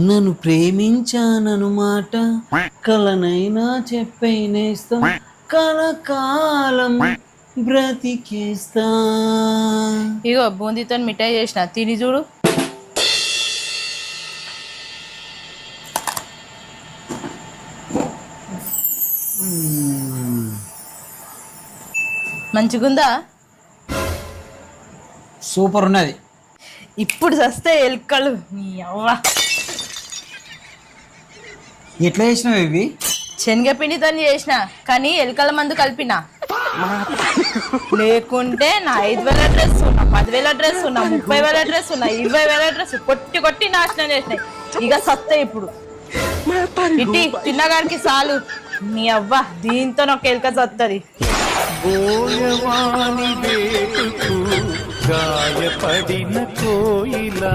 నన్ను ప్రేమించానను మాట కలనైనా చెప్పైనేస్తాం కలకాలం బ్రతికేస్తా. ఇగో బూందీతో మిఠాయి చేసిన తిని చూడు. మంచిగుందా? సూపర్ ఉన్నది. ఇప్పుడు చస్తే ఎలుకలు నీ అవ్వ. ఎట్లా చేసినావు ఇవి? శనగపిండితో చేసిన కానీ ఎలుకల మందు కలిపిన. లేకుంటే నా 5,000 డ్రెస్ ఉన్నా, 10,000 డ్రెస్ ఉన్నా, 30,000 డ్రెస్ ఉన్నా, 20,000 డ్రెస్ కొట్టి కొట్టి నాశనం చేసినాయి. ఇక సత్తా ఇప్పుడు ఇటీ తిన్నగాడికి చాలు. నీ అవ్వ దీంతో ఒక ఎలుక సత్తది. గాయపడిన కోయిలా